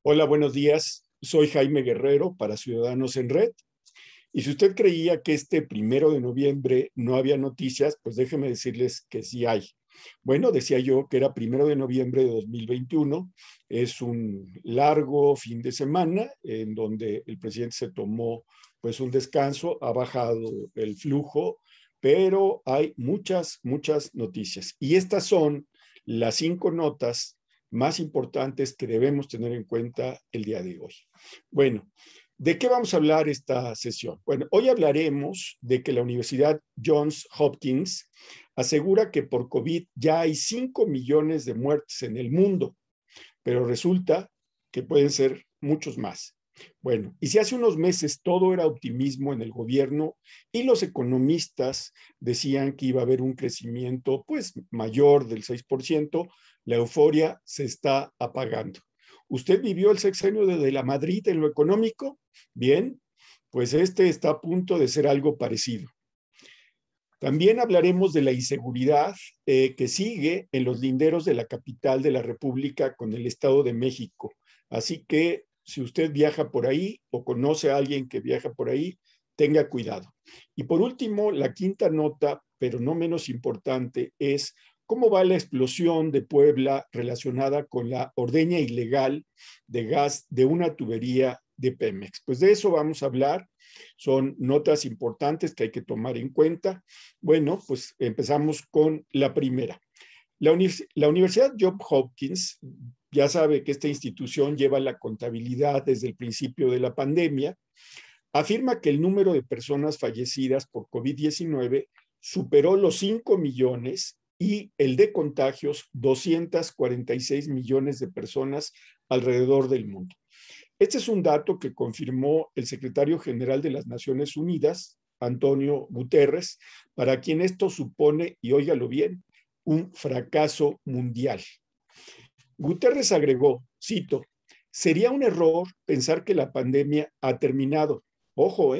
Hola, buenos días. Soy Jaime Guerrero para Ciudadanos en Red. Y si usted creía que este 1 de noviembre no había noticias, pues déjeme decirles que sí hay. Bueno, decía yo que era 1 de noviembre de 2021. Es un largo fin de semana en donde el presidente se tomó pues un descanso, ha bajado el flujo, pero hay muchas noticias. Y estas son las 5 notas más importantes que debemos tener en cuenta el día de hoy. Bueno, ¿de qué vamos a hablar esta sesión? Bueno, hoy hablaremos de que la Universidad Johns Hopkins asegura que por COVID ya hay 5 millones de muertes en el mundo, pero resulta que pueden ser muchos más. Bueno, y si hace unos meses todo era optimismo en el gobierno y los economistas decían que iba a haber un crecimiento pues mayor del 6%, la euforia se está apagando. ¿Usted vivió el sexenio de la Madrid en lo económico? Bien, pues este está a punto de ser algo parecido. También hablaremos de la inseguridad que sigue en los linderos de la capital de la República con el Estado de México. Así que si usted viaja por ahí o conoce a alguien que viaja por ahí, tenga cuidado. Y por último, la quinta nota, pero no menos importante, es cómo va la explosión de Puebla relacionada con la ordeña ilegal de gas de una tubería de Pemex. Pues de eso vamos a hablar. Son notas importantes que hay que tomar en cuenta. Bueno, pues empezamos con la primera. La Universidad Johns Hopkins, ya sabe que esta institución lleva la contabilidad desde el principio de la pandemia, afirma que el número de personas fallecidas por COVID-19 superó los 5 millones y el de contagios 246 millones de personas alrededor del mundo. Este es un dato que confirmó el secretario general de las Naciones Unidas, Antonio Guterres, para quien esto supone, y óigalo bien, un fracaso mundial. Guterres agregó, cito, sería un error pensar que la pandemia ha terminado. Ojo,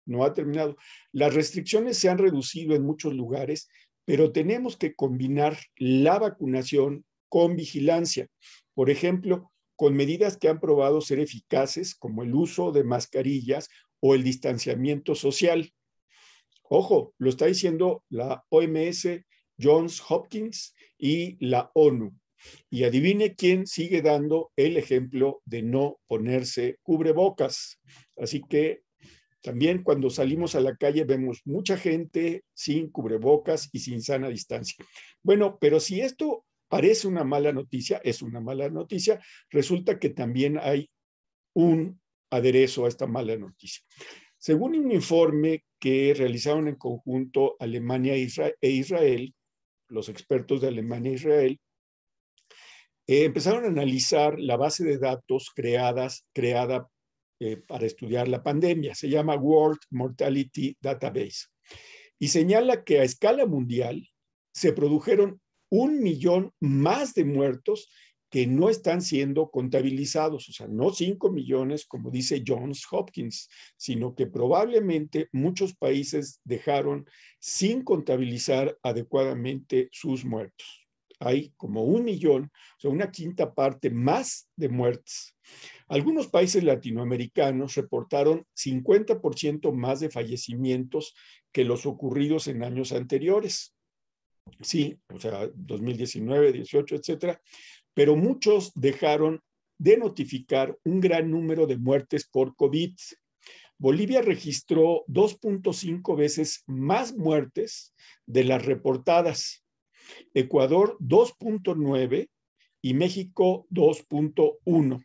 no ha terminado. Las restricciones se han reducido en muchos lugares, pero tenemos que combinar la vacunación con vigilancia. Por ejemplo, con medidas que han probado ser eficaces, como el uso de mascarillas o el distanciamiento social. Ojo, lo está diciendo la OMS, Johns Hopkins y la ONU. Y adivine quién sigue dando el ejemplo de no ponerse cubrebocas. Así que también cuando salimos a la calle vemos mucha gente sin cubrebocas y sin sana distancia. Bueno, pero si esto parece una mala noticia, es una mala noticia, resulta que también hay un aderezo a esta mala noticia. Según un informe que realizaron en conjunto Alemania e Israel, los expertos de Alemania e Israel, empezaron a analizar la base de datos creada para estudiar la pandemia. Se llama World Mortality Database. Y señala que a escala mundial se produjeron 1 millón más de muertos que no están siendo contabilizados, o sea, no 5 millones como dice Johns Hopkins, sino que probablemente muchos países dejaron sin contabilizar adecuadamente sus muertos. Hay como 1 millón, o sea, una quinta parte más de muertes. Algunos países latinoamericanos reportaron 50% más de fallecimientos que los ocurridos en años anteriores. Sí, o sea, 2019, 18, etcétera, pero muchos dejaron de notificar un gran número de muertes por COVID. Bolivia registró 2.5 veces más muertes de las reportadas. Ecuador 2.9 y México 2.1.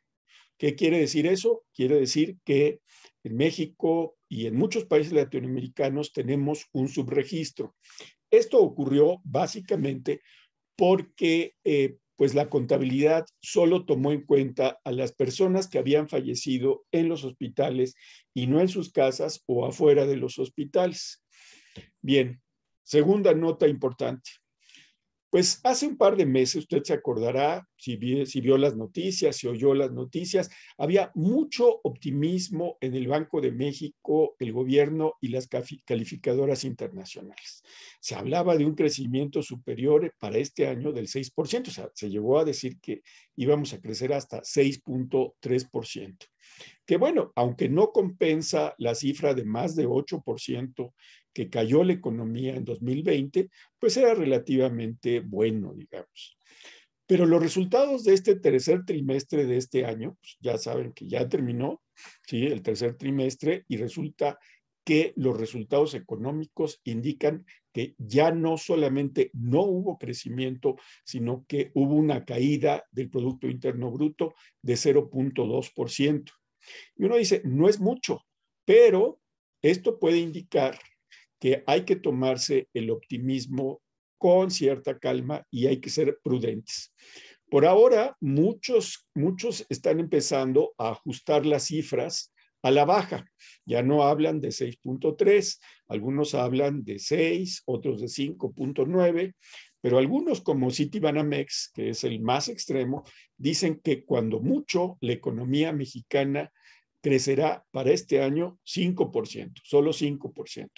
¿Qué quiere decir eso? Quiere decir que en México y en muchos países latinoamericanos tenemos un subregistro. Esto ocurrió básicamente porque pues la contabilidad solo tomó en cuenta a las personas que habían fallecido en los hospitales y no en sus casas o afuera de los hospitales. Bien, segunda nota importante. Pues hace un par de meses, usted se acordará, si vio las noticias, si oyó las noticias, había mucho optimismo en el Banco de México, el gobierno y las calificadoras internacionales. Se hablaba de un crecimiento superior para este año del 6%, o sea, se llegó a decir que íbamos a crecer hasta 6.3%. Que bueno, aunque no compensa la cifra de más de 8% que cayó la economía en 2020, pues era relativamente bueno, digamos. Pero los resultados de este tercer trimestre de este año, pues ya saben que ya terminó, ¿sí? El tercer trimestre, y resulta que los resultados económicos indican que ya no solamente no hubo crecimiento, sino que hubo una caída del Producto Interno Bruto de 0.2%. Y uno dice, no es mucho, pero esto puede indicar que hay que tomarse el optimismo con cierta calma y hay que ser prudentes. Por ahora, muchos están empezando a ajustar las cifras a la baja. Ya no hablan de 6.3, algunos hablan de 6, otros de 5.9, pero algunos como Citibanamex, que es el más extremo, dicen que cuando mucho la economía mexicana crecerá para este año 5%, solo 5%,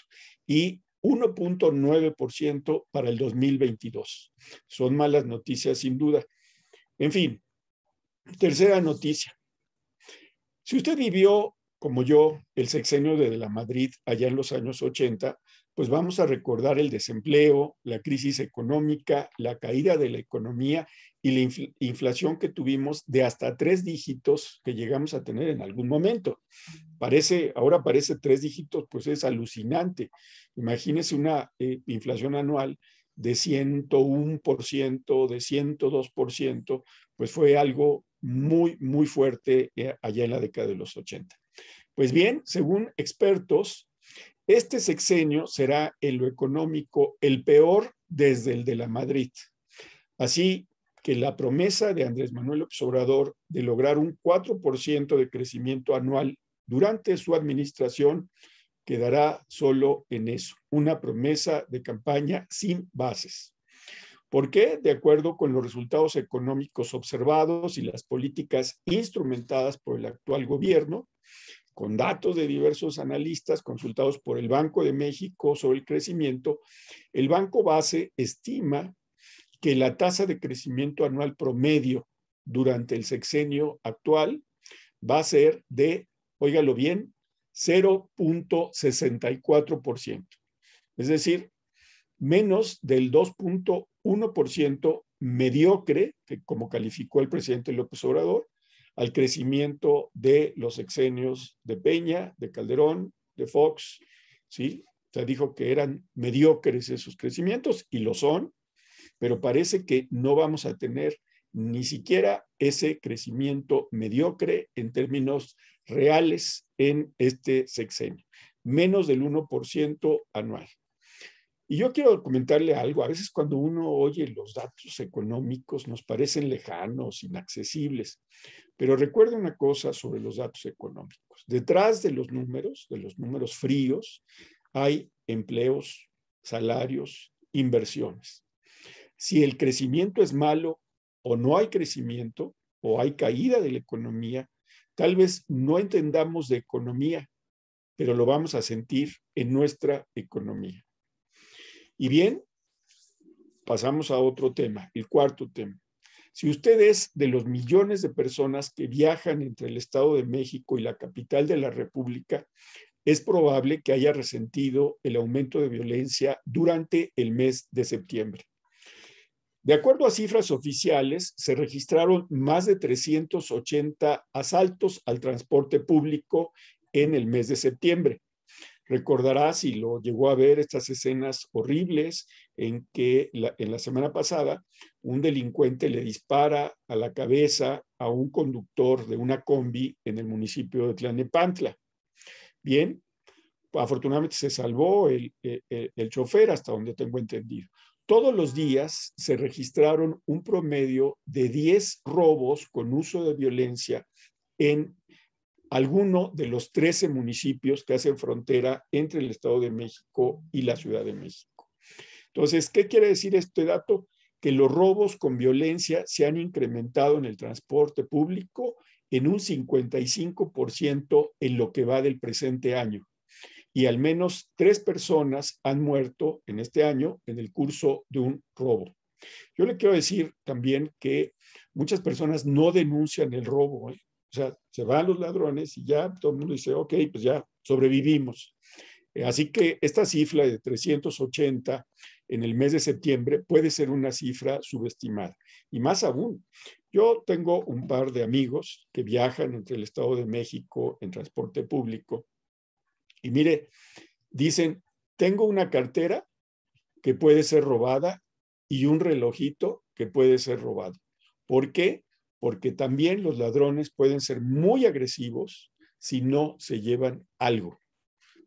y 1.9% para el 2022. Son malas noticias sin duda. En fin, tercera noticia. Si usted vivió, como yo, el sexenio de la Madrid allá en los años 80, pues vamos a recordar el desempleo, la crisis económica, la caída de la economía y la inflación que tuvimos de hasta 3 dígitos que llegamos a tener en algún momento. Ahora parece 3 dígitos, pues es alucinante. Imagínese una inflación anual de 101%, de 102%, pues fue algo muy, muy fuerte allá en la década de los 80. Pues bien, según expertos, este sexenio será en lo económico el peor desde el de la Madrid. Así que la promesa de Andrés Manuel López Obrador de lograr un 4% de crecimiento anual durante su administración quedará solo en eso, una promesa de campaña sin bases. ¿Por qué? De acuerdo con los resultados económicos observados y las políticas instrumentadas por el actual gobierno, con datos de diversos analistas consultados por el Banco de México sobre el crecimiento, el Banco Base estima que la tasa de crecimiento anual promedio durante el sexenio actual va a ser de, óigalo bien, 0.64%. Es decir, menos del 2.1% mediocre, que como calificó el presidente López Obrador, al crecimiento de los sexenios de Peña, de Calderón, de Fox, ¿sí? O sea, dijo que eran mediocres esos crecimientos, y lo son, pero parece que no vamos a tener ni siquiera ese crecimiento mediocre en términos reales en este sexenio, menos del 1% anual. Y yo quiero comentarle algo. A veces cuando uno oye los datos económicos nos parecen lejanos, inaccesibles, pero recuerda una cosa sobre los datos económicos. Detrás de los números fríos, hay empleos, salarios, inversiones. Si el crecimiento es malo o no hay crecimiento o hay caída de la economía, tal vez no entendamos de economía, pero lo vamos a sentir en nuestra economía. Y bien, pasamos a otro tema, el cuarto tema. Si usted es de los millones de personas que viajan entre el Estado de México y la capital de la República, es probable que haya resentido el aumento de violencia durante el mes de septiembre. De acuerdo a cifras oficiales, se registraron más de 380 asaltos al transporte público en el mes de septiembre. Recordará, si lo llegó a ver, estas escenas horribles en que en la semana pasada un delincuente le dispara a la cabeza a un conductor de una combi en el municipio de Tlalnepantla. Bien, afortunadamente se salvó el chofer, hasta donde tengo entendido. Todos los días se registraron un promedio de 10 robos con uso de violencia en alguno de los 13 municipios que hacen frontera entre el Estado de México y la Ciudad de México. Entonces, ¿qué quiere decir este dato? que los robos con violencia se han incrementado en el transporte público en un 55% en lo que va del presente año. Y al menos 3 personas han muerto en este año en el curso de un robo. Yo le quiero decir también que muchas personas no denuncian el robo, ¿eh? O sea, se van los ladrones y ya todo el mundo dice, ok, pues ya sobrevivimos. Así que esta cifra de 380 en el mes de septiembre puede ser una cifra subestimada. Y más aún, yo tengo un par de amigos que viajan entre el Estado de México en transporte público y mire, dicen, tengo una cartera que puede ser robada y un relojito que puede ser robado. ¿Por qué? Porque también los ladrones pueden ser muy agresivos si no se llevan algo.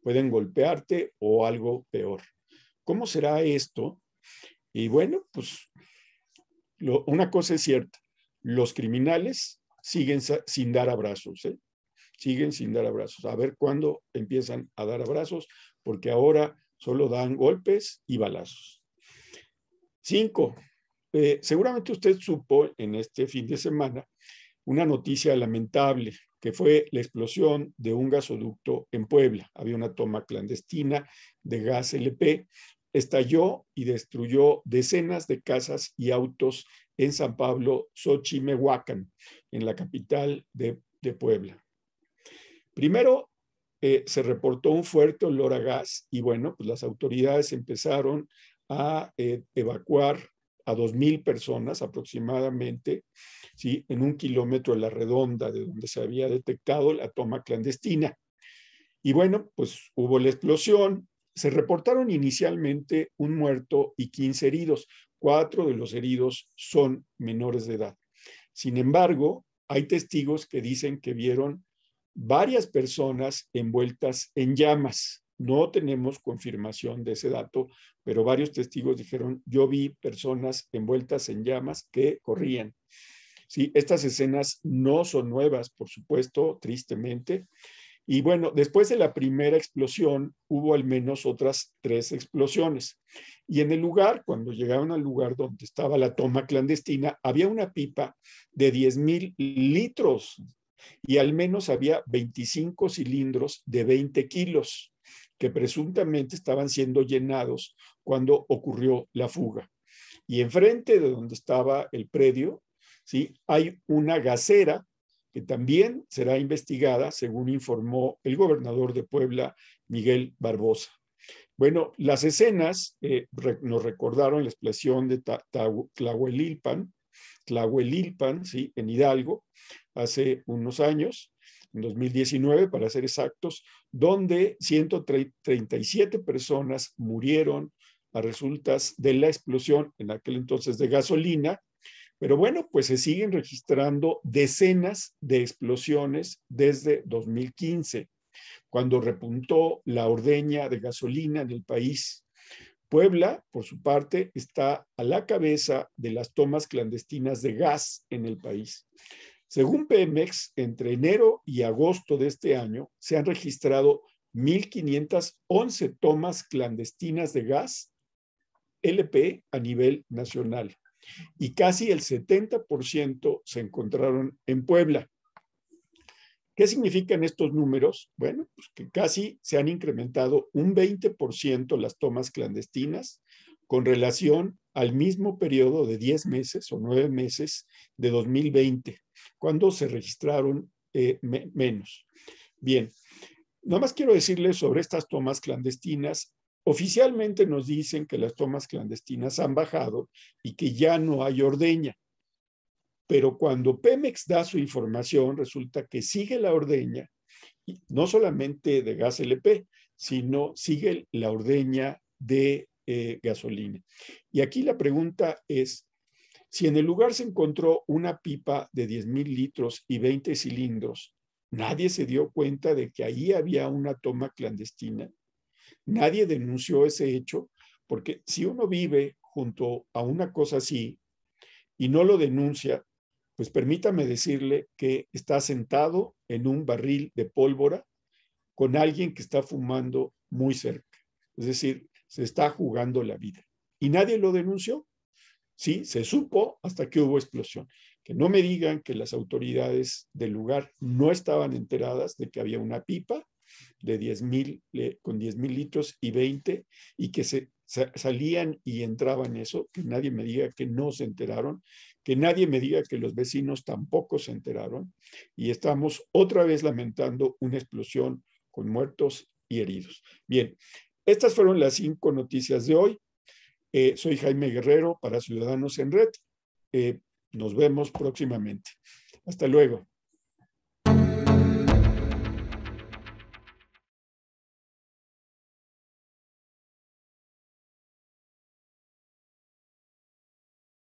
Pueden golpearte o algo peor. ¿Cómo será esto? Y bueno, pues una cosa es cierta, los criminales siguen sin dar abrazos, ¿eh? Siguen sin dar abrazos. A ver cuándo empiezan a dar abrazos, porque ahora solo dan golpes y balazos. 5. Seguramente usted supo en este fin de semana una noticia lamentable, que fue la explosión de un gasoducto en Puebla. Había una toma clandestina de gas LP, estalló y destruyó decenas de casas y autos en San Pablo, Xochimehuacán, en la capital de Puebla. Primero, se reportó un fuerte olor a gas y bueno, pues las autoridades empezaron a evacuar a 2,000 personas aproximadamente, ¿sí? En 1 kilómetro a la redonda de donde se había detectado la toma clandestina. Y bueno, pues hubo la explosión. Se reportaron inicialmente un muerto y 15 heridos. 4 de los heridos son menores de edad. Sin embargo, hay testigos que dicen que vieron varias personas envueltas en llamas. No tenemos confirmación de ese dato, pero varios testigos dijeron, yo vi personas envueltas en llamas que corrían. Sí, estas escenas no son nuevas, por supuesto, tristemente. Y bueno, después de la primera explosión, hubo al menos otras 3 explosiones. Y en el lugar, cuando llegaron al lugar donde estaba la toma clandestina, había una pipa de 10,000 litros y al menos había 25 cilindros de 20 kilos que presuntamente estaban siendo llenados cuando ocurrió la fuga. Y enfrente de donde estaba el predio, ¿sí? Hay una gasera que también será investigada, según informó el gobernador de Puebla, Miguel Barbosa. Bueno, las escenas nos recordaron la explosión de Tlahuelilpan, ¿sí? En Hidalgo, hace unos años, en 2019 para ser exactos, donde 137 personas murieron a resultas de la explosión en aquel entonces de gasolina. Pero bueno, pues se siguen registrando decenas de explosiones desde 2015, cuando repuntó la ordeña de gasolina en el país. Puebla, por su parte, está a la cabeza de las tomas clandestinas de gas en el país. Según Pemex, entre enero y agosto de este año se han registrado 1,511 tomas clandestinas de gas LP a nivel nacional y casi el 70% se encontraron en Puebla. ¿Qué significan estos números? Bueno, pues que casi se han incrementado un 20% las tomas clandestinas con relación al mismo periodo de 10 meses o 9 meses de 2020, cuando se registraron menos. Bien, nada más quiero decirles sobre estas tomas clandestinas. Oficialmente nos dicen que las tomas clandestinas han bajado y que ya no hay ordeña. Pero cuando Pemex da su información, resulta que sigue la ordeña, y no solamente de gas LP, sino sigue la ordeña de gasolina. Y aquí la pregunta es, si en el lugar se encontró una pipa de 10,000 litros y 20 cilindros, nadie se dio cuenta de que ahí había una toma clandestina. Nadie denunció ese hecho, porque si uno vive junto a una cosa así y no lo denuncia, pues permítame decirle que está sentado en un barril de pólvora con alguien que está fumando muy cerca. Es decir, se está jugando la vida. Y nadie lo denunció. Sí, se supo hasta que hubo explosión. Que no me digan que las autoridades del lugar no estaban enteradas de que había una pipa de 10,000, con 10,000 litros y 20, y que salían y entraban eso, que nadie me diga que no se enteraron, que nadie me diga que los vecinos tampoco se enteraron, y estamos otra vez lamentando una explosión con muertos y heridos. Bien, estas fueron las 5 noticias de hoy. Soy Jaime Guerrero para Ciudadanos en Red. Nos vemos próximamente. Hasta luego.